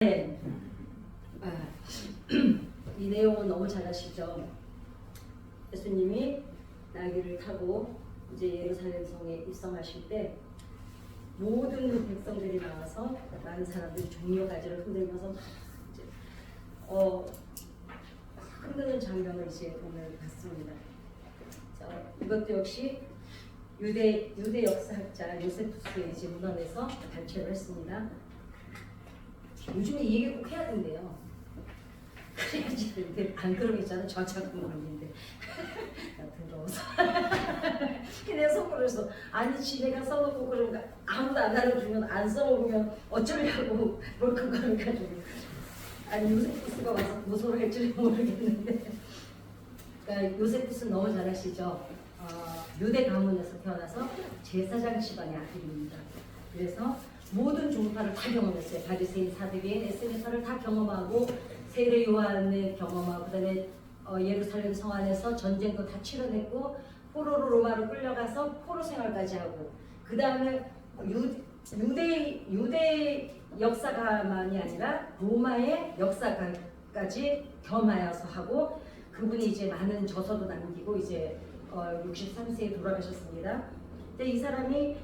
네. 이 내용은 너무 잘 아시죠? 예수님이 나귀를 타고 이제 예루살렘 성에 입성하실 때 모든 백성들이 나와서 많은 사람들이 종려 가지를 흔들면서 이제 흔드는 장면을 이제 오늘 봤습니다. 자, 이것도 역시 유대 역사학자 요세푸스의 이제 문헌에서 발췌를 했습니다. 요즘에 이 얘기 꼭 해야 된대요. 그래야지 안 그러면 있잖아. 저작권 걸리는데 나 더러워서 내 속으로서 아니 지네가 써놓고 그런가 아무도 안 알려주면 안 써먹으면 어쩌려고 몰캉거려 가지고 아니 요세푸스가 와서 무서워 할 줄은 모르겠는데 그러니까 요세푸스는 너무 잘 아시죠? 유대 가문에서 태어나서 제사장 집안의 아들입니다. 그래서 모든 종파를 다 경험했어요. 바리새인, 사두개인, SNS를 다 경험하고 세례 요한을 경험하고 그다음에 예루살렘 성 안에서 전쟁도 다 치러냈고 포로로 로마로 끌려가서 포로 생활까지 하고 그 다음에 유대 역사가만이 아니라 로마의 역사가까지 겸하여서 하고 그분이 이제 많은 저서도 남기고 이제 63세에 돌아가셨습니다. 근데 이 사람이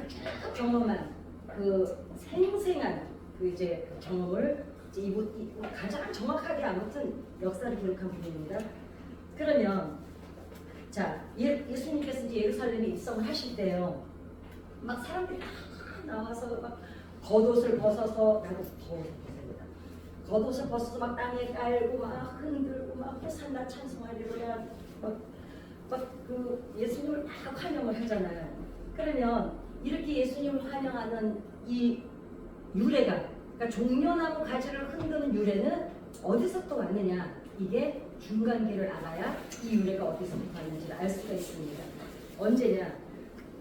쭉 경험한 그 생생한 그 이제 경험을 이제 가장 정확하게 아무튼 역사를 기록한 분입니다. 그러면 자 예수님께서 이제 예루살렘에 입성을 하실 때요, 막 사람들이 다 나와서 막 겉옷을 벗어서 나도 더워서 벗습니다. 겉옷을 벗어서 막 땅에 깔고 막 흔들고 막 호산나 찬송하리로라 막 그 예수님을 막 환영을 하잖아요. 그러면 이렇게 예수님을 환영하는 이 유래가, 그러니까 종려나무 가지를 흔드는 유래는 어디서 또 왔느냐? 이게 중간계를 알아야 이 유래가 어디서부터 왔는지를 알 수가 있습니다. 언제냐?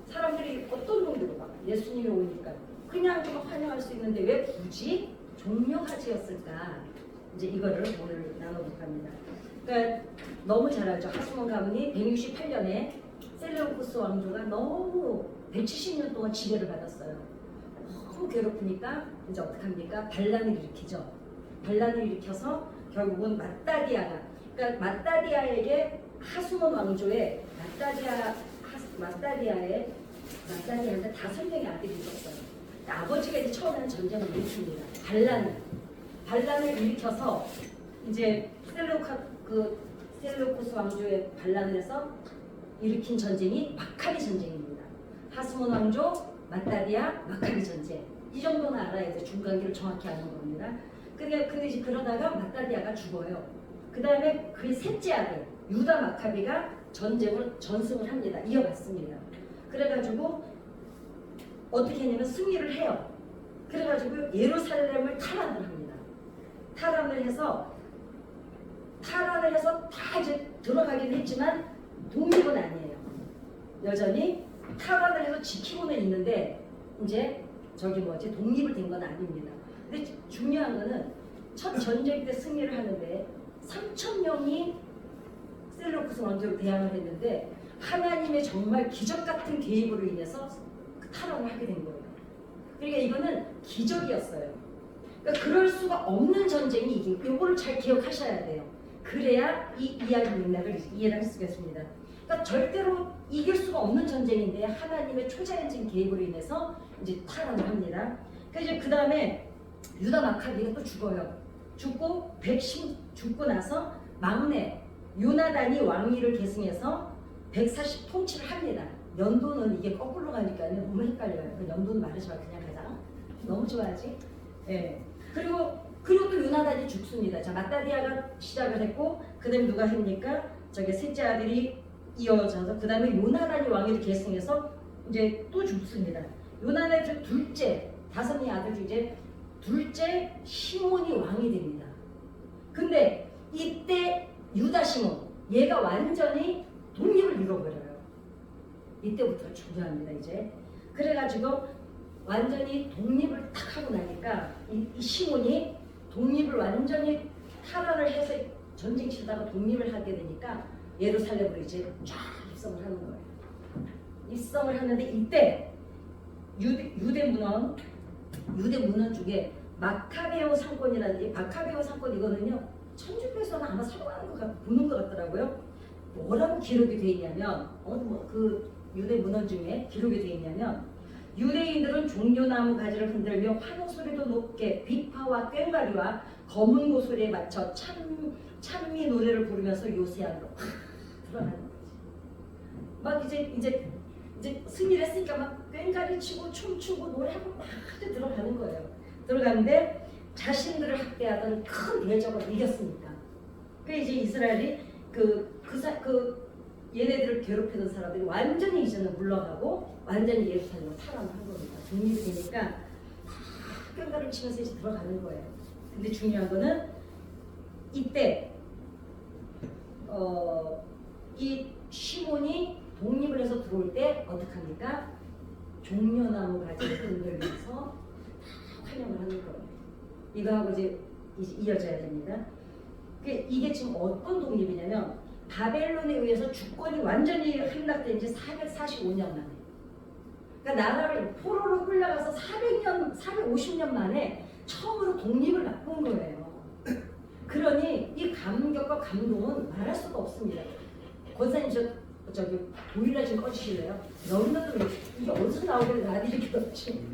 사람들이 어떤 용도로 막 예수님이 오니까 그냥 막 환영할 수 있는데 왜 굳이 종려가지였을까? 이제 이거를 오늘 나눠볼까 합니다. 그러니까 너무 잘 알죠. 하스몬 가문이 168년에 셀레우쿠스 왕조가 너무 170년 동안 지배를 받았어요. 너무 괴롭으니까 이제 어떻게 합니까? 반란을 일으키죠. 반란을 일으켜서 결국은 마따디아가, 그러니까 마따디아에게 하스몬 왕조의 마따디아한테 5명의 아들이 있었어요. 그러니까 아버지가 이제 처음에는 전쟁을 일으킵니다. 반란을 일으켜서 이제 셀레우쿠스 왕조의 반란을 해서 일으킨 전쟁이 마카비 전쟁입니다. 하스몬 왕조, 마따디아, 마카비 전쟁. 이 정도는 알아야 돼. 중간기를 정확히 아는 겁니다. 근데 이제 그러다가 마따디아가 죽어요. 그 다음에 그의 셋째 아들 유다 마카비가 전승을 합니다. 이어갔습니다. 그래가지고 어떻게 했냐면 승리를 해요. 그래가지고 예루살렘을 탈환을 합니다. 탈환을 해서 다 이제 들어가긴 했지만 독립은 아니에요. 여전히 탈환을 해서 지키고는 있는데 이제 독립을 된 건 아닙니다. 근데 중요한 거는 첫 전쟁 때 승리를 하는데 3,000명이 셀레우쿠스 왕조를 대항을 했는데 하나님의 정말 기적 같은 개입으로 인해서 탈환을 하게 된 거예요. 그러니까 이거는 기적이었어요. 그러니까 그럴 수가 없는 전쟁이 이거를 잘 기억하셔야 돼요. 그래야 이 이야기 맥락을 이해를 할 수가 있습니다. 그러니까 절대로 이길 수가 없는 전쟁인데 하나님의 초자연적인 개입으로 인해서 이제 탈환을 합니다. 그래서 그 다음에 유다 마카비가 또 죽어요. 죽고 나서 막내 요나단이 왕위를 계승해서 140 통치를 합니다. 연도는 이게 거꾸로 가니까 너무 헷갈려요. 그 연도는 말하지 마, 그냥 가자. 너무 좋아하지? 예. 그리고 또 요나단이 죽습니다. 자, 마따디아가 시작을 했고, 그 다음에 누가 합니까? 셋째 아들이 이어져서, 그 다음에 요나단이 왕위를 계승해서 이제 또 죽습니다. 요나단의 둘째, 5명의 아들 중에 둘째 시몬이 왕이 됩니다. 근데 이때 유다 시몬, 얘가 완전히 독립을 잃어버려요. 이때부터 중요합니다, 이제. 그래가지고 완전히 독립을 딱 하고 나니까 이 시몬이 독립을 완전히 탈환을 해서 전쟁 치다가 독립을 하게 되니까 예루살렘으로 이제 쫙 입성을 하는 거예요. 입성을 하는데 이때 유대 문헌 중에 마카베오 상권이라는 이 마카베오 상권 이거는요 천주교에서는 아마 사용하는 것 보는 것 같더라고요. 뭐라고 기록이 돼 있냐면 그 유대 문헌 중에 기록이 돼 있냐면 유대인들은 종려나무 가지를 흔들며 환호 소리도 높게 비파와 꽹과리와 검은 고소리에 맞춰 찬미 노래를 부르면서 요새 안으로 들어가는 거지. 막 이제 승리를 했으니까 막 꽹과리 치고 춤추고 노래하고 막 들어가는 거예요. 들어가는데 자신들을 학대하던 큰 대적을 이겼으니까. 그 이제 이스라엘이 얘네들을 괴롭히던 사람들이 완전히 이제는 물러가고 완전히 예루살렘으로 탈환한 겁니다. 독립이 되니까 꽹과리를 치면서 이제 들어가는 거예요. 근데 중요한 거는 이때 이 시몬이 독립을 해서 들어올 때 어떡합니까? 종려나무 가지를 흔들면서 환영을 하는 거예요. 이거하고 이제 이어져야 됩니다. 이게 지금 어떤 독립이냐면 바벨론에 의해서 주권이 완전히 함락된 지 445년 만에. 그러니까 나라를 포로로 끌려가서 450년 만에 처음으로 독립을 맛본 거예요. 그러니 이 감격과 감동은 말할 수가 없습니다. 권사님 저기 보일러 좀 꺼주실래요? 너무나도 이게 어디서 나오길래 라디오를 그렇지.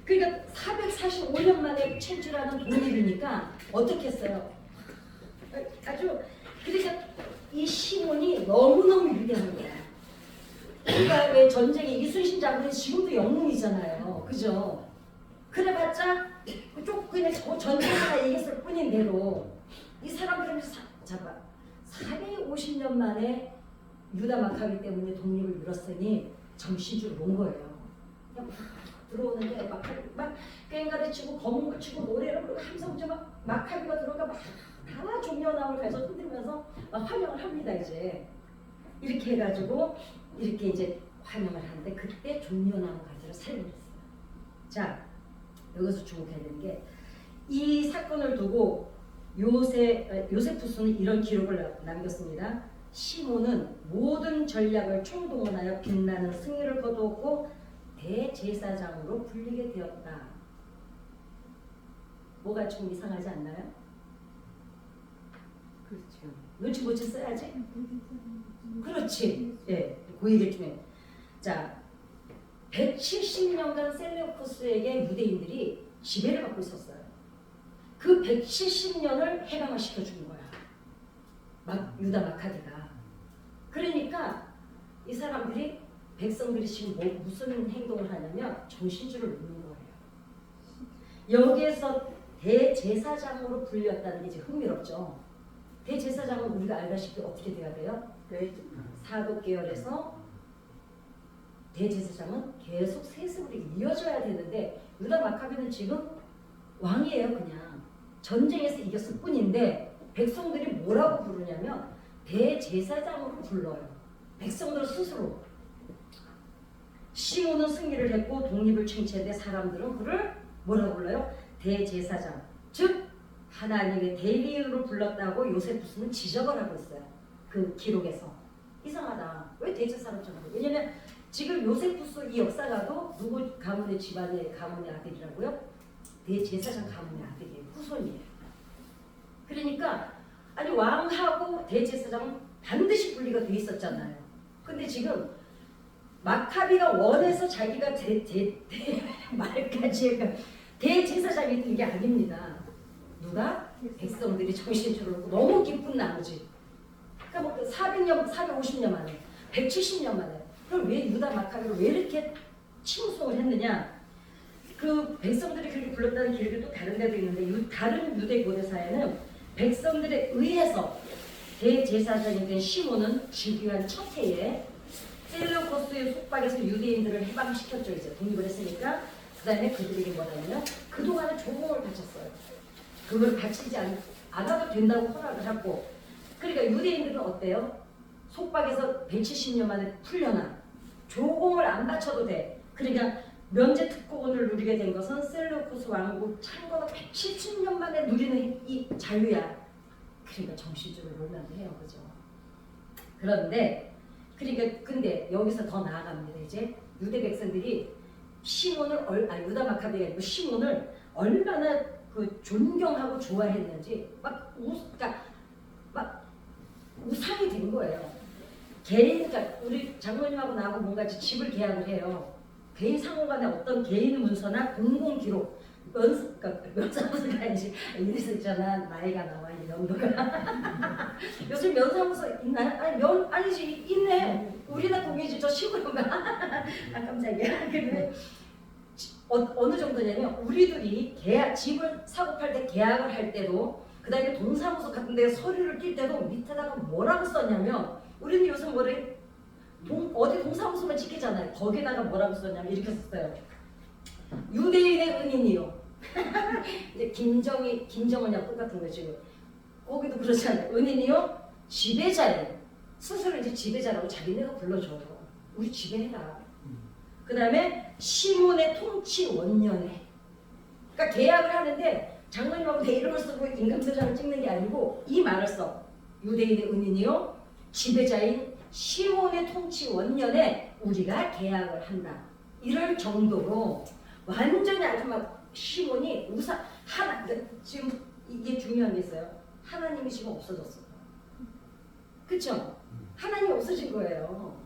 그러니까 445년 만에 체질하는 독립이니까 어떻게 했어요? 아주 그러니까 이 시몬이 너무너무 위대한 거야. 그러니까 왜 전쟁에 이순신 장군이 지금도 영웅이잖아요. 그죠? 그래봤자 그냥 전쟁 하나 이겼을 뿐인데도 이 사람들은 450년 만에 유다 마카비 때문에 독립을 이뤘으니 정신줄 놓은 거예요. 그냥 들어오는데 막 꽹과리 치고 검은 치고 노래를 부르고 함성 부르고 막 마카비가 들어가 막 다 종려나무를 가서 흔들면서 막 환영을 합니다. 이제 이렇게 해가지고 이렇게 이제 환영을 하는데 그때 종려나무 가지를 사용했어요. 자, 여기서 주목해야 되는 게 이 사건을 두고 요세푸스는 이런 기록을 남겼습니다. 시몬은 모든 전략을 총동원하여 빛나는 승리를 거두었고 대제사장으로 불리게 되었다. 뭐가 좀 이상하지 않나요? 그렇죠. 눈치 못 챘어야지. 그렇지. 예, 그 얘기 좀 해. 자, 170년간 셀레우코스에게 유대인들이 지배를 받고 있었어요. 그 170년을 해방을 시켜준 거야. 유다 마카비가. 그러니까 이 사람들이 백성들이 지금 무슨 행동을 하냐면 정신줄을 놓는 거예요. 여기에서 대제사장으로 불렸다는 게 이제 흥미롭죠. 대제사장은 우리가 알다시피 어떻게 돼야 돼요? 사독 계열에서 대제사장은 계속 세습으로 이어져야 되는데 유다 마카비는 지금 왕이에요. 그냥 전쟁에서 이겼을 뿐인데 백성들이 뭐라고 부르냐면 대제사장으로 불러요. 백성들 스스로. 시몬은 승리를 했고 독립을 쟁취했는데 사람들은 그를 뭐라고 불러요? 대제사장. 즉 하나님의 대리인으로 불렀다고 요세푸스는 지적을 하고 있어요. 그 기록에서. 이상하다. 왜 대제사장으로 불러요? 왜냐면 지금 요세푸스 이 역사가도 누구 가문의 집안의 가문의 아들이라고요? 대제사장 가문의 아들이에요. 후손이에요. 그러니까 아니 왕하고 대제사장은 반드시 분리가 돼 있었잖아요. 근데 지금 마카비가 원해서 자기가 말까지 대제사장이 된 게 아닙니다. 누가? 백성들이 정신줄을 놓고 너무 기쁜 나머지. 그러니까 뭐 400년, 450년 만에, 170년 만에. 그럼 왜 유다 마카비를 왜 이렇게 칭송을 했느냐? 그 백성들이 그렇게 불렀다는 기록이 또 다른 데도 있는데 다른 유대 고대사에는 백성들에 의해서 대제사장이 된 시몬은 즉위한 첫 해에 셀레우코스의 속박에서 유대인들을 해방시켰죠. 이제 독립을 했으니까. 그 다음에 그들에게 뭐냐면 그동안에 조공을 바쳤어요. 그걸 바치지 않아도 된다고 허락을 하고. 그러니까 유대인들은 어때요? 속박에서 170년 만에 풀려나 조공을 안 바쳐도 돼. 그러니까 면제 특권을 누리게 된 것은 셀레우코스 왕국 창건을 170년 만에 누리는 이 자유야. 그러니까 정신줄을 놓으면 해요. 그죠? 그런데 그러니까 근데 여기서 더 나아갑니다. 이제 유대 백성들이 시몬을 유다 마카베가 아니고 시몬을 얼마나 그 존경하고 좋아했는지 그러니까 막 우상이 된 거예요. 그러니까 우리 장모님하고 나하고 뭔가 집을 계약을 해요. 개인 상호간에 어떤 개인 문서나 공공 기록, 그러니까 면사무소가 아니지. 이래서 있잖아, 나이가 나와 이 정도가. 요즘 면사무소 있나요? 아니지, 있네. 우리나 공이지. 저 시골인가? 깜짝이야. 근데 어느 정도냐면 우리들이 집을 사고 팔 때 계약을 할 때도, 그 다음에 동사무소 같은 데 서류를 낄 때도 밑에다가 뭐라고 썼냐면, 우리는 요즘 어디 동사무소만 지키잖아요. 거기다가 뭐라고 썼냐면 이렇게 썼어요. 유대인의 은인이요. 이제 김정은이랑 똑같은 거지. 거기도 그렇잖아요. 은인이요. 지배자예요. 스스로 이제 지배자라고 자기네가 불러줘요. 우리 지배해라. 그 다음에 시몬의 통치 원년에. 그러니까 계약을 하는데 장로님하고 내 이름을 쓰고 인감도장을 찍는 게 아니고 이 말을 써. 유대인의 은인이요. 지배자인 시몬의 통치 원년에 우리가 계약을 한다. 이럴 정도로 완전히 아주 막 시몬이 지금 이게 중요한 게 있어요. 하나님이 지금 없어졌어요. 그쵸? 하나님이 없어진 거예요.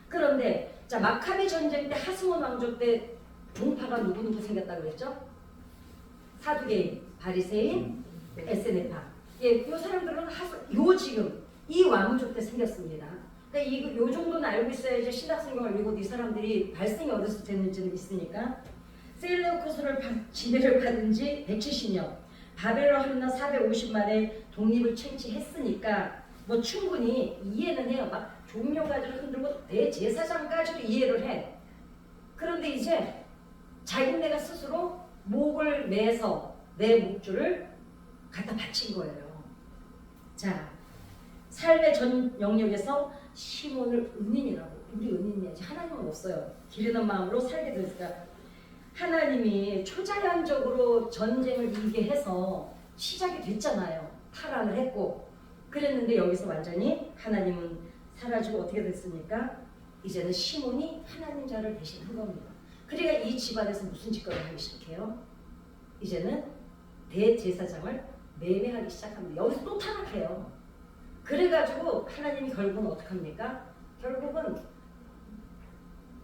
그런데 자, 마카베 전쟁 때 하스몬 왕조 때 종파가 누구 생겼다고 그랬죠? 사두개인, 바리새인, 에세네파. 이 사람들은 지금 이 왕조 때 생겼습니다. 그러니까 요 정도는 알고 있어야지 신학성경을 읽어도 이 사람들이 발생이 어디서 됐는지는 있으니까. 셀레우코스를 지배를 받은 지 170년, 바벨론 함나 450만에 독립을 쟁취했으니까 뭐 충분히 이해는 해요. 막 종려가지고 흔들고 대제사장까지도 이해를 해. 그런데 이제 자기네가 스스로 목을 매서 내 목줄을 갖다 바친 거예요. 자, 삶의 전 영역에서 시몬을 은인이라고. 우리 은인이야지. 하나님은 없어요. 기르는 마음으로 살게 됐으니까 하나님이 초자연적으로 전쟁을 이기게 해서 시작이 됐잖아요. 탈환을 했고. 그랬는데 여기서 완전히 하나님은 사라지고 어떻게 됐습니까? 이제는 시몬이 하나님 자를 대신한 겁니다. 그러니까 이 집안에서 무슨 짓거리를 하기 시작해요? 이제는 대제사장을 매매하기 시작합니다. 여기서 또 타락해요. 그래가지고 하나님이 결국은 어떻게 합니까? 결국은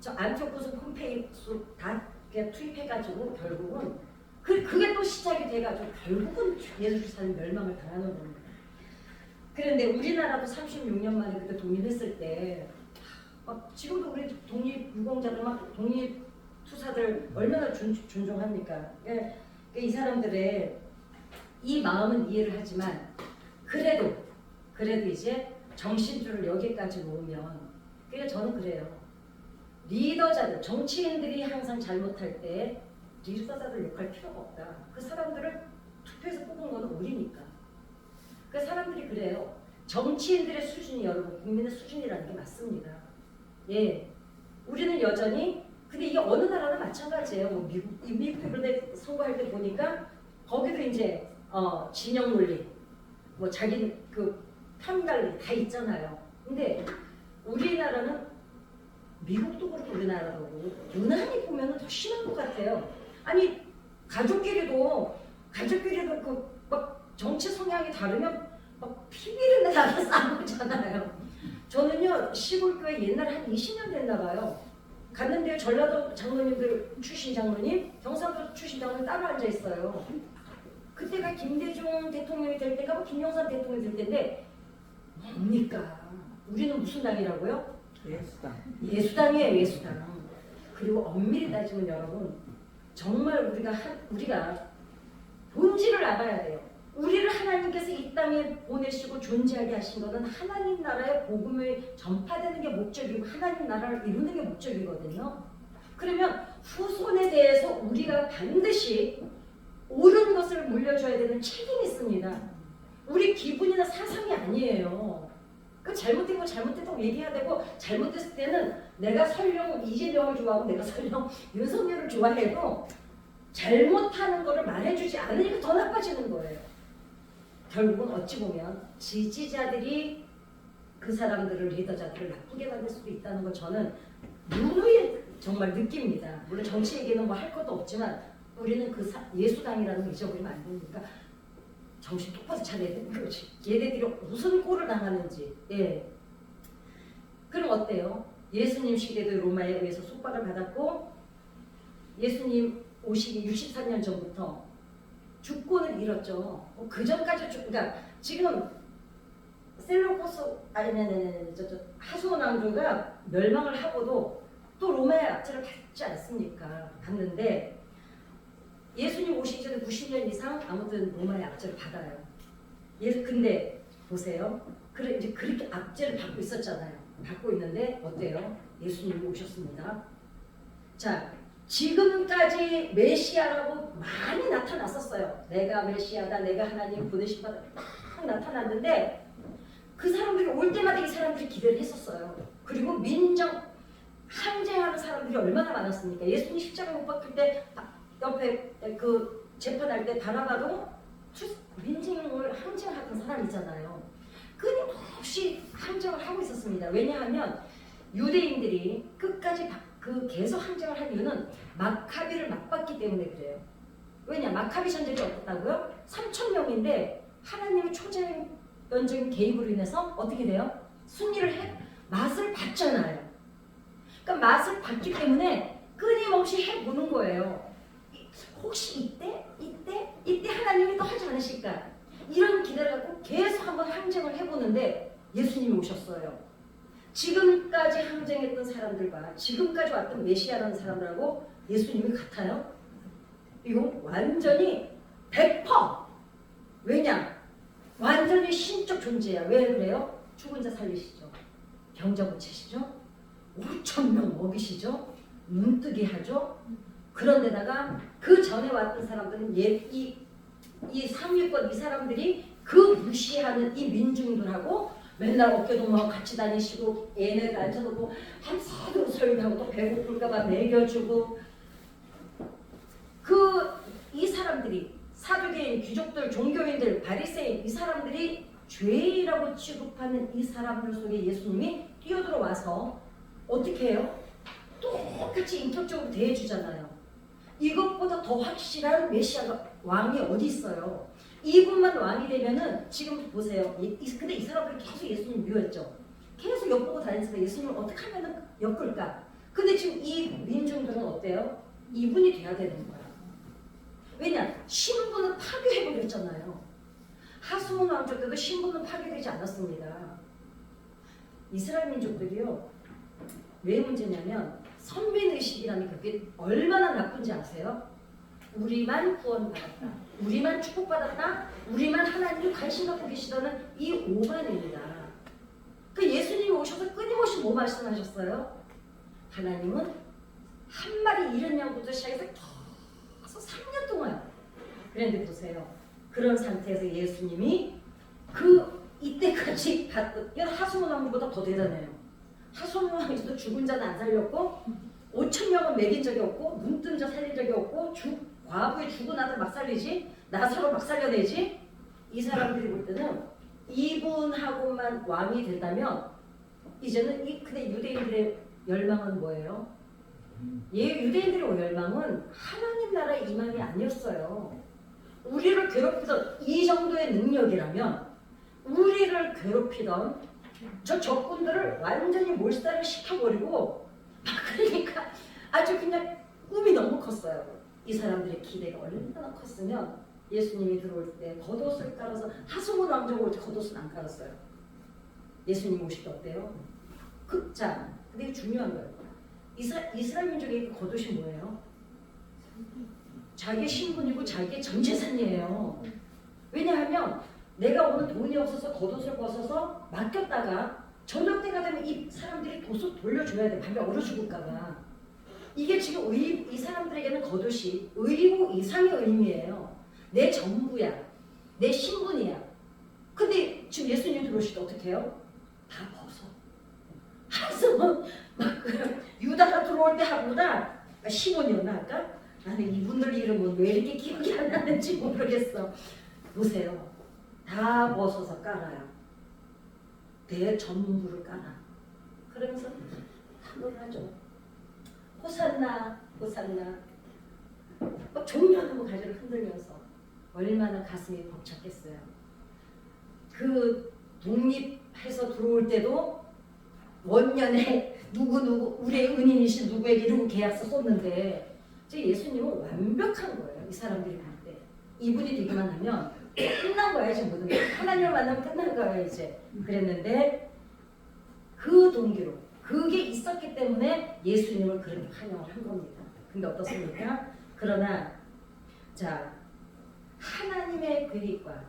저 안티오코스 폼페이스 다 투입해가지고 결국은 그게 또 시작이 돼가지고 결국은 예수 그리스도는 멸망을 당하는 겁니다. 그런데 우리나라도 36년 만에 그때 독립했을 때 지금도 우리 독립유공자들 막 독립투사들 얼마나 존중합니까? 그러니까 이 사람들의 이 마음은 이해를 하지만 그래도 이제 정신줄을 여기까지 놓으면 그러니까 저는 그래요. 리더자들, 정치인들이 항상 잘못할 때 리더자들 욕할 필요가 없다. 그 사람들을 투표해서 뽑은 거는 우리니까. 그 사람들이 그래요. 정치인들의 수준이 여러분 국민의 수준이라는 게 맞습니다. 예, 우리는 여전히 근데 이게 어느 나라나 마찬가지예요. 뭐 미국도 그런데 선거할 때 보니까 거기도 이제 진영 논리, 뭐 자기 그 편갈리 다 있잖아요. 근데 우리나라는 미국도 그렇고 우리나라도 그렇고 유난히 보면은 더 심한 것 같아요. 아니 가족끼리도 그 막 정치 성향이 다르면 막 피비를 내다가 싸우잖아요. 저는요 시골교회 옛날에 한 20년 됐나 봐요. 갔는데 전라도 장로님들 출신 장로님, 경상도 출신 장로님 따로 앉아 있어요. 그때가 김대중 대통령이 될 때가 뭐 김영삼 대통령이 될 때인데 뭡니까? 우리는 무슨 당이라고요? 예수당이에요, 예수당. 그리고 엄밀히 따지면 여러분 정말 우리가 본질을 알아야 돼요. 우리를 하나님께서 이 땅에 보내시고 존재하게 하신 것은 하나님 나라의 복음이 전파되는 게 목적이고 하나님 나라를 이루는 게 목적이거든요. 그러면 후손에 대해서 우리가 반드시 옳은 것을 물려줘야 되는 책임이 있습니다. 우리 기분이나 사상이 아니에요. 그 잘못된 거 잘못됐다고 얘기해야 되고 잘못됐을 때는 내가 설령 이재명을 좋아하고 내가 설령 윤석열을 좋아해도 잘못하는 거를 말해주지 않으니까 더 나빠지는 거예요. 결국은 어찌 보면 지지자들이 그 사람들을 리더자들을 나쁘게 만들 수도 있다는 거 저는 누누이 정말 느낍니다. 물론 정치 얘기는 뭐 할 것도 없지만 우리는 그 예수당이라는 걸 잊어버리면 안 되니까 정신 똑바로 차려야 되는 거지. 얘네들이 무슨 꼴을 당하는지. 예. 그럼 어때요? 예수님 시대도 로마에 의해서 속박을 받았고 예수님 오시기 63년 전부터 주권을 잃었죠. 그 전까지 그러니까 지금 셀로코스 아니면 하수원 왕조가 멸망을 하고도 또 로마의 압제를 받지 않습니까? 받는데 예수님 오시기 전에 90년 이상 아무튼 로마의 압제를 받아요. 근데 보세요. 그래 이제 그렇게 압제를 받고 있었잖아요. 받고 있는데 어때요? 예수님이 오셨습니다. 자, 지금까지 메시아라고 많이 나타났었어요. 내가 메시아다, 내가 하나님 보내신 바다 막 나타났는데 그 사람들이 올 때마다 이 사람들이 기대를 했었어요. 그리고 민정 항쟁하는 사람들이 얼마나 많았습니까? 예수님 십자가 못 박힐 때 옆에 그 재판할 때 바나바도 민증을 항쟁하던 사람이잖아요. 끊임없이 항쟁을 하고 있었습니다. 왜냐하면 유대인들이 끝까지 계속 항쟁을 한 이유는 마카비를 맞봤기 때문에 그래요. 왜냐? 마카비 전쟁이 어떻다고요? 3,000명인데 하나님의 초자연적인 개입으로 인해서 어떻게 돼요? 승리를 맛을 봤잖아요. 그러니까 맛을 봤기 때문에 끊임없이 해보는 거예요. 혹시 이때 하나님이 또 하지 않으실까? 이런 기대를 갖고 계속 한번 항쟁을 해보는데 예수님이 오셨어요. 지금까지 항쟁했던 사람들과 지금까지 왔던 메시아라는 사람들하고 예수님이 같아요? 이거 완전히 100%! 왜냐? 완전히 신적 존재야. 왜 그래요? 죽은 자 살리시죠. 병자 고치시죠. 5,000명 먹이시죠. 눈뜨게 하죠. 그런데다가 그 전에 왔던 사람들은 이 상위권 이 사람들이 그 무시하는 이 민중들하고 맨날 어깨동무하고 같이 다니시고 얘네들 앉혀놓고 한사도로 설교하고 또 배고플까봐 먹여주고 이 사람들이 사두개인, 귀족들, 종교인들, 바리새인 이 사람들이 죄라고 취급하는 이 사람들 속에 예수님이 뛰어들어와서 어떻게 해요? 똑같이 인격적으로 대해주잖아요. 이것보다 더 확실한 메시아가 왕이 어디 있어요? 이분만 왕이 되면은 지금 보세요. 근데 이 사람들이 계속 예수님 미워했죠. 계속 엿보고 다니면서 예수님을 어떻게 하면 엮을까? 근데 지금 이 민중들은 어때요? 이분이 돼야 되는 거야. 왜냐? 신분을 파괴해버렸잖아요. 하수몬 왕조 때도 신분은 파괴되지 않았습니다. 이스라엘 민족들이요. 왜 문제냐면 선민의식이라는 그게 얼마나 나쁜지 아세요? 우리만 구원받았다. 우리만 축복받았다. 우리만 하나님이 관심 갖고 계시다는 이 오만입니다. 그 예수님이 오셔서 끊임없이 뭐 말씀하셨어요? 하나님은 한 마리 이른 양부터 시작해서 계속 3년 동안 그런데 보세요. 그런 상태에서 예수님이 이때까지 하수몬 왕보다 더 대단해요. 하수몬 왕에서도 죽은 자는 안 살렸고 5,000명은 먹인 적이 없고 눈뜬 자 살린 적이 없고 과부의 죽은 아들 막 살리지 나사로 막 살려내지. 이 사람들이 볼 때는 이분하고만 왕이 된다면 이제는 근데 유대인들의 열망은 뭐예요? 유대인들의 열망은 하나님 나라의 임함이 아니었어요. 우리를 괴롭히던 이 정도의 능력이라면 우리를 괴롭히던 저 적군들을 완전히 몰살을 시켜버리고 그러니까 아주 그냥 꿈이 너무 컸어요. 이 사람들의 기대가 얼마나 컸으면 예수님이 들어올 때 겉옷을 깔아서 하수몬 왕조가 올 때 겉옷은 안 깔았어요. 예수님 오실 때 어때요? 자, 근데 중요한 거예요. 이스라엘 민족의 겉옷이 뭐예요? 자기의 신분이고 자기의 전 재산이에요. 왜냐하면 내가 오늘 돈이 없어서 겉옷을 벗어서 맡겼다가 저녁 때가 되면 이 사람들이 겉옷 돌려줘야 돼. 밤에 얼어 죽을까 봐. 이게 지금 이 사람들에게는 겉옷이 의무 이상의 의미예요. 내 전부야. 내 신분이야. 근데 지금 예수님 들어오실 때 어떻게 해요? 다 벗어. 하수몬 유다가 들어올 때 하보다 시몬이었나 아까? 나는 이분들 이름은 왜 이렇게 기억이 안 나는지 모르겠어. 보세요. 다 벗어서 깔아요. 내 전부를 깔아. 그러면서 한번 하죠. 호산나 호산나 막 종려나무 가지를 흔들면서 얼마나 가슴이 벅찼겠어요. 그 독립해서 들어올 때도 원년에 누구 우리의 은인이신 누구에게 이런 계약서 썼는데 예수님은 완벽한 거예요. 이 사람들이 볼 때 이분이 되기만 하면 끝난 거예요. 지금 모든 게 하나님을 만나면 끝난 거예요. 이제 그랬는데 그 동기로 그게 있었기 때문에 예수님을 그렇게 환영을 한 겁니다. 근데 어떻습니까? 그러나 자 하나님의 계획과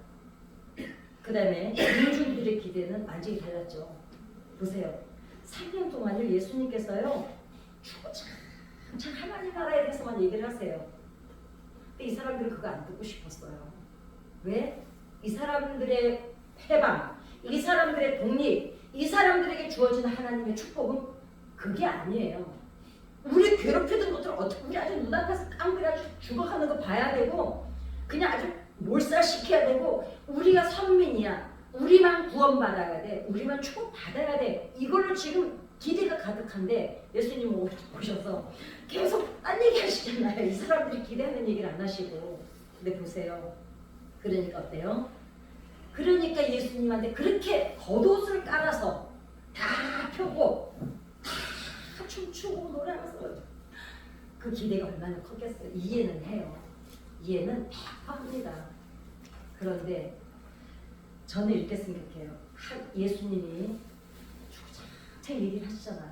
그 다음에 민중들의 기대는 완전히 달랐죠. 보세요. 3년 동안요 예수님께서요 주구장창 하나님 나라에 대해서만 얘기를 하세요. 근데 이 사람들은 그거 안 듣고 싶었어요. 왜? 이 사람들의 해방, 이 사람들의 독립, 이 사람들에게 주어지는 하나님의 축복은 그게 아니에요. 우리 괴롭히던 것들 어떻게 우리 아주 눈앞에서 깡그리 아주 죽어가는 거 봐야 되고 그냥 아주 몰살시켜야 되고 우리가 선민이야. 우리만 구원받아야 돼. 우리만 축복받아야 돼. 이걸로 지금 기대가 가득한데 예수님 오셔서 계속 딴 얘기 하시잖아요. 이 사람들이 기대하는 얘기를 안 하시고. 근데 보세요. 그러니까 어때요? 그러니까 예수님한테 그렇게 겉옷을 깔아서 다 펴고 다 춤추고 노래하면서 그 기대가 얼마나 컸겠어요. 이해는 해요. 이해는 100%합니다. 그런데 저는 이렇게 생각해요. 예수님이 주구장창 얘기를 하시잖아요.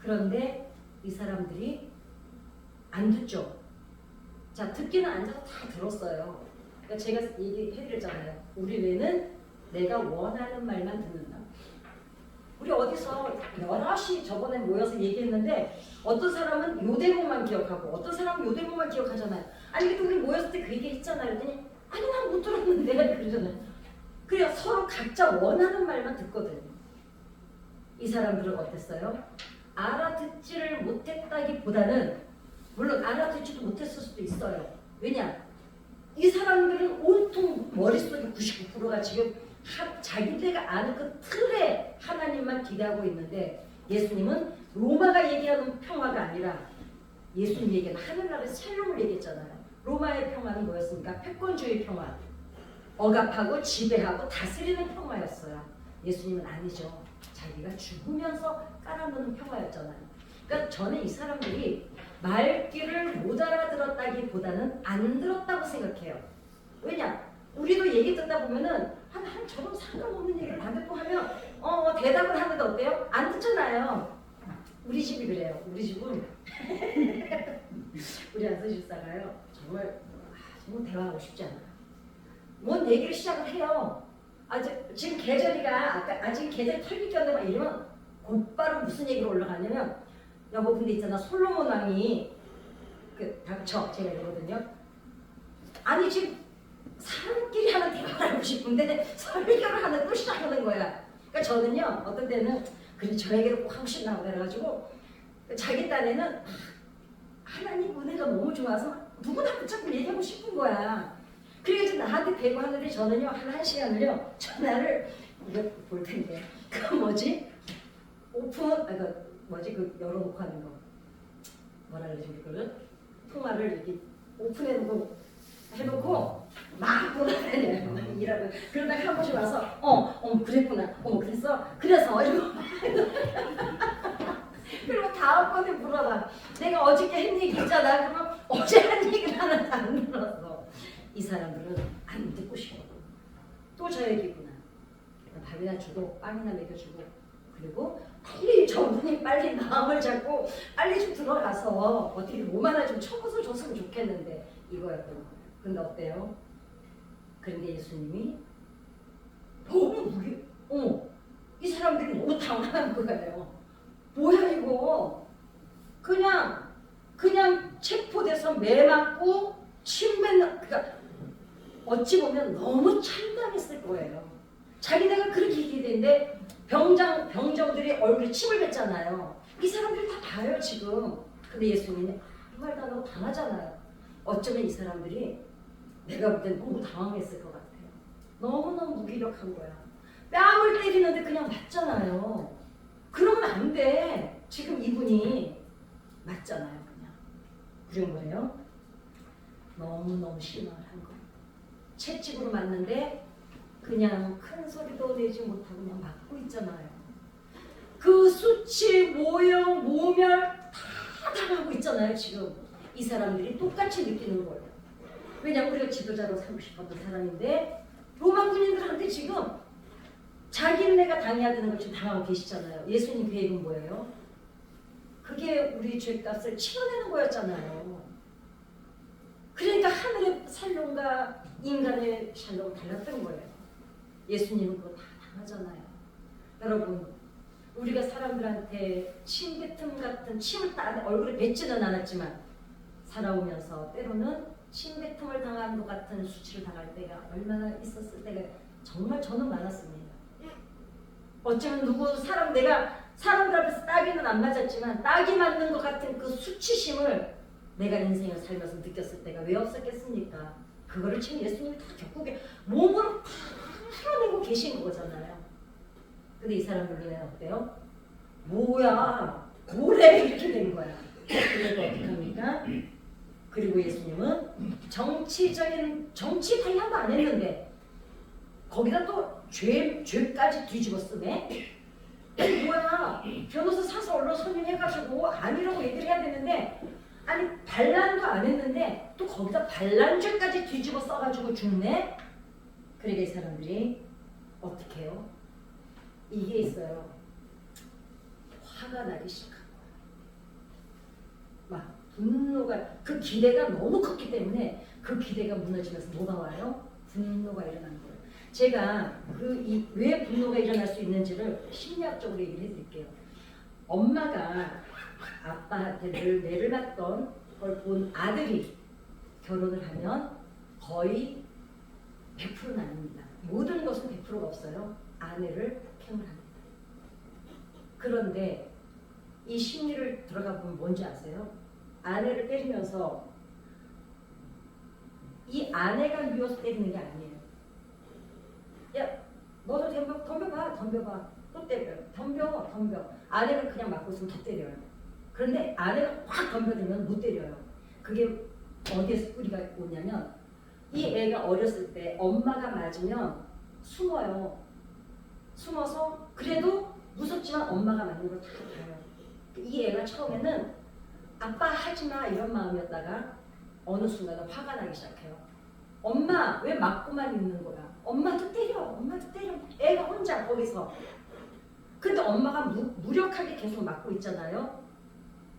그런데 이 사람들이 안 듣죠. 자, 듣기는 앉아서 다 들었어요. 그러니까 제가 얘기해드렸잖아요. 우리 뇌는 내가 원하는 말만 듣는다. 우리 어디서 여럿이 저번에 모여서 얘기했는데 어떤 사람은 요 대목만 기억하고 어떤 사람은 요 대목만 기억하잖아요. 아니 근데 우리 모였을 때 그 얘기 했잖아요. 그랬더니 아니 난 못 들었는데 그러잖아요. 그래요. 서로 각자 원하는 말만 듣거든요. 이 사람들은 어땠어요? 알아듣지를 못했다기보다는 물론 알아듣지도 못했을 수도 있어요. 왜냐? 이 사람들은 온통 머릿속에 99%가 지금 자기들가 아는 그 틀에 하나님만 기대하고 있는데 예수님은 로마가 얘기하는 평화가 아니라 예수님 얘기는 하늘나라의 샬롬을 얘기했잖아요. 로마의 평화는 뭐였습니까? 패권주의 평화. 억압하고 지배하고 다스리는 평화였어요. 예수님은 아니죠. 자기가 죽으면서 깔아놓는 평화였잖아요. 그러니까 저는 이 사람들이 말귀를 못 알아들었다기보다는 안 들었다고 생각해요. 왜냐? 우리도 얘기 듣다 보면은 한 저런 상관없는 얘기를 반대로 하면 대답을 하는데 어때요? 안 듣잖아요. 우리 집이 그래요. 우리 집은 우리 아들 집사가요. 정말 대화하고 싶지 않아요. 뭔 얘기를 시작을 해요. 지금 계절이가 아직 계절 털기 꼈네 막 이러면 곧바로 무슨 얘기로 올라가냐면 여보 근데 있잖아 솔로몬 왕이 닥쳐 제가 이러거든요. 아니 지금 사람끼리 하는 대화를 하고 싶은데 설교를 하는 또 시작하는 거야. 그러니까 저는요 어떤 때는 그래 저 얘기를 꼭 하고 싶나 보다 그래가지고 자기 딴에는 하나님 은혜가 너무 좋아서 누구나 붙잡고 얘기하고 싶은 거야. 그래서 나한테 대고 하는데 저는요 한 시간을요 전화를 이거 볼 텐데 그 뭐지 오픈 그 열어놓고 하는 거 뭐라 그러지 그거를 통화를 이렇게 오픈해놓고 해놓고 막 돌아다녀요. 일하고 그러다가 한 번씩 와서 어머 그랬구나 그랬어 그래서 이러고 그리고 다음번에 물어봐. 내가 어저께 한 얘기 있잖아. 그러면 어제 한 얘기를 하나도 안 들었어. 이 사람들은 안 듣고 싶거든. 또 저 얘기구나. 밥이나 주고 빵이나 먹여주고 그리고 빨리 저분이 빨리 마음을 잡고 빨리 좀 들어가서 어떻게 몸 하나 좀 쳐서 줬으면 좋겠는데 이거였던 거예요. 근데 어때요? 그런데 예수님이 너무 이 사람들이 너무 당황한 거예요. 뭐야 이거? 그냥 체포돼서 매 맞고 침 뱉는 그러니까 어찌 보면 너무 참담했을 거예요. 자기네가 그렇게 기대는데 병정들이 얼굴에 침을 뱉잖아요. 이 사람들이 다 봐요 지금. 근데 예수님이 아무 말도 안 하고 당하잖아요. 어쩌면 이 사람들이 내가 볼 땐 너무 당황했을 것 같아요. 너무너무 무기력한 거야. 뺨을 때리는데 그냥 맞잖아요. 그러면 안 돼. 지금 이분이 맞잖아요, 그냥. 그리고 뭐래요? 너무너무 실망을 한 거예요. 채찍으로 맞는데 그냥 큰 소리도 내지 못하고 그냥 맞고 있잖아요. 그 수치, 모형, 모멸 다 당하고 있잖아요, 지금. 이 사람들이 똑같이 느끼는 거예요. 왜냐면 우리가 지도자로 삼고 싶었던 사람인데 로마 군인들한테 지금 자기네가 당해야 되는 걸 지금 당하고 계시잖아요. 예수님 계획은 뭐예요? 그게 우리 죄값을 치러내는 거였잖아요. 그러니까 하늘의 샬롬과 인간의 샬롬은 달랐던 거예요. 예수님은 그거 다 당하잖아요. 여러분, 우리가 사람들한테 침뱉음 같은 침을 딱 얼굴에 뱉지는 않았지만 살아오면서 때로는 침뱉음을 당한 것 같은 수치를 당할 때가 얼마나 있었을 때가 정말 저는 많았습니다. 어쩌면 내가 사람들 앞에서 따기는 안 맞았지만 따기 맞는 것 같은 그 수치심을 내가 인생을 살면서 느꼈을 때가 왜 없었겠습니까? 그거를 지금 예수님이 다 겪고 몸으로 다 풀어내고 계신 거잖아요. 근데 이 사람들 눈에는 어때요? 뭐야? 뭐래? 이렇게 된 거야. 그래서 어떻게 합니까? 그리고 예수님은 정치 관련도 안 했는데 거기다 또 죄까지 뒤집어 쓰네? 뭐야? 변호사 사서 언론 선임해가지고 아니라고 얘기를 해야 되는데 아니 반란도 안 했는데 또 거기다 반란죄까지 뒤집어 써가지고 죽네? 그러니까 이 사람들이 어떻게 해요? 이게 있어요. 화가 나기 시작한 거야. 막 분노가 그 기대가 너무 컸기 때문에 그 기대가 무너지면서 뭐가 와요? 분노가 일어나는 거예요. 제가 왜 분노가 일어날 수 있는지를 심리학적으로 얘기를 해드릴게요. 엄마가 아빠한테 늘 매를 맞던 걸 본 아들이 결혼을 하면 거의 100%는 아닙니다. 모든 것은 100%가 없어요. 아내를 폭행을 합니다. 그런데 이 심리를 들어가 보면 뭔지 아세요? 아내를 때리면서 이 아내가 미워서 때리는 게 아니에요. 야, 너도 덤벼봐. 또 때려요. 덤벼. 아내가 그냥 맞고 있으면 더 때려요. 그런데 아내가 확 덤벼들면 못 때려요. 그게 어디에서 뿌리가 오냐면 이 애가 어렸을 때 엄마가 맞으면 숨어요. 숨어서 그래도 무섭지만 엄마가 맞는 걸 다 봐요. 이 애가 처음에는 아빠 하지마 이런 마음이었다가 어느 순간은 화가 나기 시작해요. 엄마 왜 맞고만 있는 거야? 엄마도 때려. 애가 혼자 거기서. 근데 엄마가 무력하게 계속 맞고 있잖아요.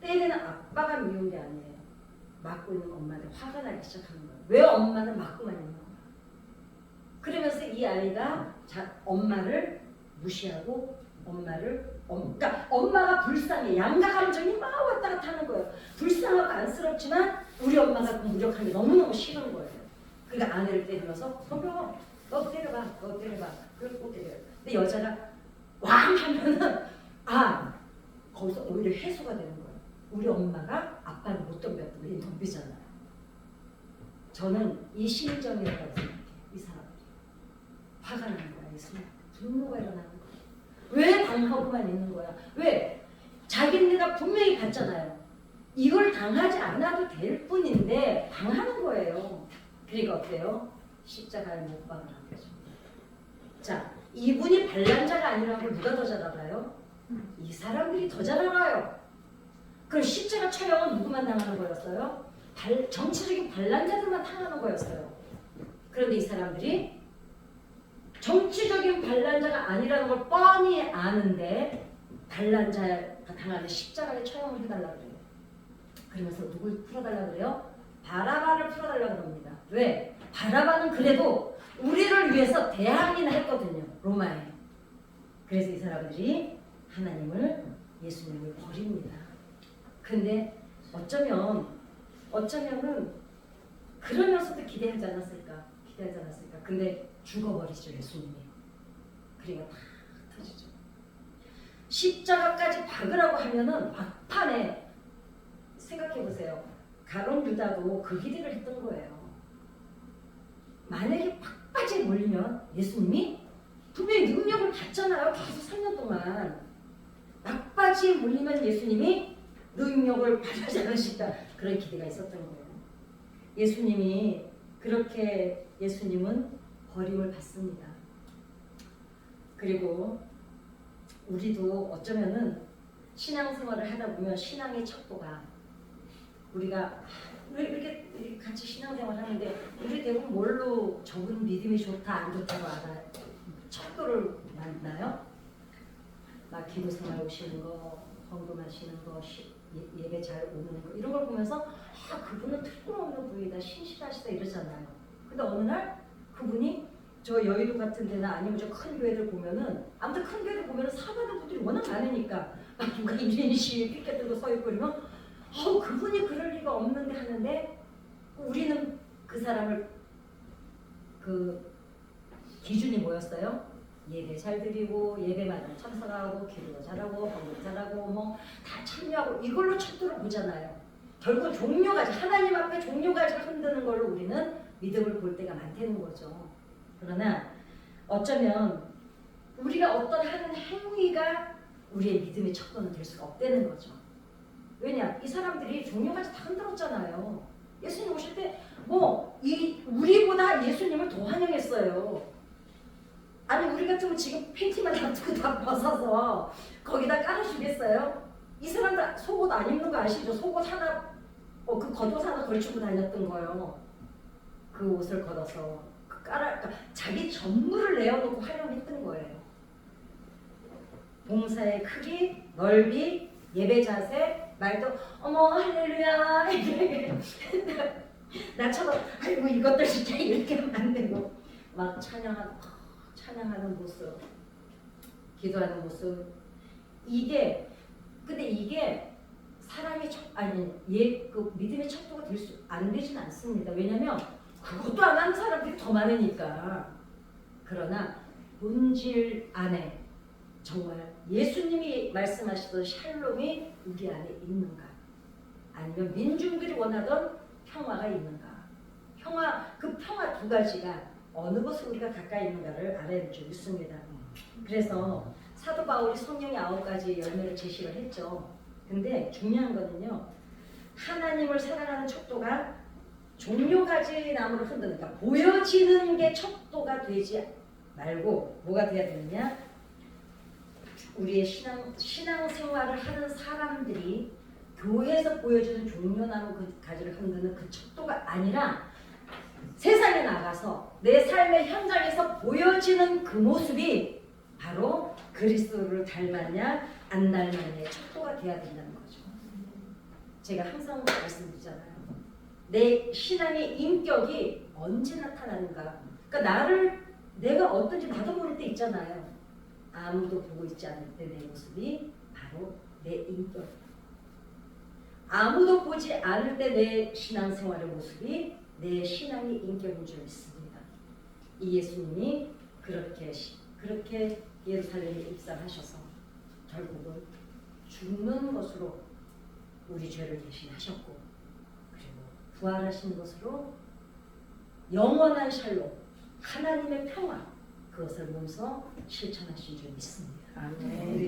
때리는 아빠가 미운 게 아니에요. 맞고 있는 엄마한테 화가 나기 시작하는 거예요. 왜 엄마는 맞고만 있는 거야? 그러면서 이 아이가 엄마를 무시하고 그러니까 엄마가 불쌍해. 양가 감정이 막 왔다 갔다 하는 거예요. 불쌍하고 안쓰럽지만 우리 엄마가 그 무력한 게 너무너무 싫은 거예요. 그러니까 아내를 때리면서 덤벼. 너 때려봐. 그걸 꼭 때려요. 근데 여자가 왕 하면은 거기서 오히려 해소가 되는 거예요. 우리 엄마가 아빠를 못 덤볐던 게 덤비잖아요. 저는 이 심정이라고 생각해요. 이 사람들이 화가 나는 거야. 예수님 분노가 일어나는 거야. 왜 당하고만 있는 거야? 왜? 자기네가 분명히 봤잖아요. 이걸 당하지 않아도 될 뿐인데 당하는 거예요. 그러니까 어때요? 십자가에 못 박으라는 거죠. 자, 이분이 반란자가 아니라고 누가 더 잘 알아요? 이 사람들이 더 잘 알아요. 그럼 십자가 처형은 누구만 당하는 거였어요? 정치적인 반란자들만 당하는 거였어요. 그런데 이 사람들이 정치적인 반란자가 아니라는 걸 뻔히 아는데 반란자가 당하는 십자가에 처형을 해달라고 그래요. 그러면서 누굴 풀어달라고 그래요? 바라바를 풀어달라고 합니다. 왜? 바라바는 그래도 우리를 위해서 대항이나 했거든요. 로마에. 그래서 이 사람들이 예수님을 버립니다. 근데 어쩌면은 그러면서도 기대하지 않았을까? 근데 죽어버리죠, 예수님이. 그러니까 다 터지죠. 십자가까지 박으라고 하면은 막판에 생각해보세요. 가룟 유다도 그 기대를 했던 거예요. 만약에 막바지에 몰리면 예수님이 분명히 능력을 받잖아요. 계속 3년 동안. 막바지에 몰리면 예수님이 능력을 받아지 않으시다. 그런 기대가 있었던 거예요. 예수님이 그렇게 예수님은 버림을 받습니다. 그리고 우리도 어쩌면은 신앙생활을 하다 보면 신앙의 척도가 우리가 왜 이렇게 같이 신앙생활 하는데 우리 대부분 뭘로 적은 믿음이 좋다 안 좋다로 알아요? 척도를 만나요? 막 기도생활 오시는 거, 헌금하시는 거, 예배 잘 오는 거 이런 걸 보면서 그분은 틀림없는 분이다, 신실하시다 이러잖아요. 근데 어느 날 그분이 저 여의도 같은 데나 아니면 저 큰 교회들 보면은 아무튼 큰 교회들 보면은 사받은 분들이 워낙 많으니까 누가 1인 2시 피켓 들고 서 있고 그러면 그분이 그럴 리가 없는데 하는데 우리는 그 사람을 그 기준이 뭐였어요? 예배 잘 드리고 예배마다 참석하고 기도도 잘하고 헌금 잘하고 뭐 다 참여하고 이걸로 척도를 보잖아요. 결국 종료까지 하나님 앞에 종료까지 흔드는 걸로 우리는 믿음을 볼 때가 많다는 거죠. 그러나 어쩌면 우리가 어떤 하는 행위가 우리의 믿음의 척도는 될 수가 없다는 거죠. 왜냐? 이 사람들이 종료까지 다 흔들었잖아요. 예수님 오실 때 뭐 우리보다 예수님을 더 환영했어요. 아니 우리 같으면 지금 팬티만 놔두고 다 벗어서 거기다 깔아주겠어요? 이 사람들 속옷 안 입는 거 아시죠? 속옷 하나 그 겉옷 하나 걸치고 다녔던 거예요. 그 옷을 걷어서 그러니까 자기 전부를 내어놓고 활용했던 거예요. 봉사의 크기, 넓이, 예배 자세, 말도 어머 할렐루야 나처럼 아이고 이것들 진짜 이렇게 하면 안 되고 막 찬양하는 모습, 기도하는 모습 근데 이게 사람의 그 믿음의 척도가 안 되진 않습니다. 왜냐면 그것도 안 하는 사람들이 더 많으니까. 그러나 본질 안에 정말 예수님이 말씀하시던 샬롬이 우리 안에 있는가? 아니면 민중들이 원하던 평화가 있는가? 그 평화 두 가지가 어느 것을 우리가 가까이 있는가를 알아야 될 줄 믿습니다. 그래서 사도 바울이 성령의 9가지 열매를 제시를 했죠. 근데 중요한 거는요. 하나님을 사랑하는 척도가 종료까지 나무를 흔드는, 그러니까 보여지는 게 척도가 되지 말고 뭐가 돼야 되느냐? 우리의 신앙생활을 하는 사람들이 교회에서 보여지는 종려나무 그 가지를 흔드는 그 척도가 아니라 세상에 나가서 내 삶의 현장에서 보여지는 그 모습이 바로 그리스도를 닮았냐 안 닮았냐의 척도가 돼야 된다는 거죠. 제가 항상 말씀드리잖아요. 내 신앙의 인격이 언제 나타나는가. 그러니까 내가 어떤지 나도 모를 때 있잖아요. 아무도 보고 있지 않을 때 내 모습이 바로 내 인격. 아무도 보지 않을 때 내 신앙생활의 모습이 내 신앙의 인격인 줄 믿습니다. 이 예수님이 그렇게 예루살렘에 입성하셔서 결국은 죽는 것으로 우리 죄를 대신하셨고 그리고 부활하신 것으로 영원한 샬롬, 하나님의 평화 그것을 몸소 실천하신 줄 믿습니다. 아멘.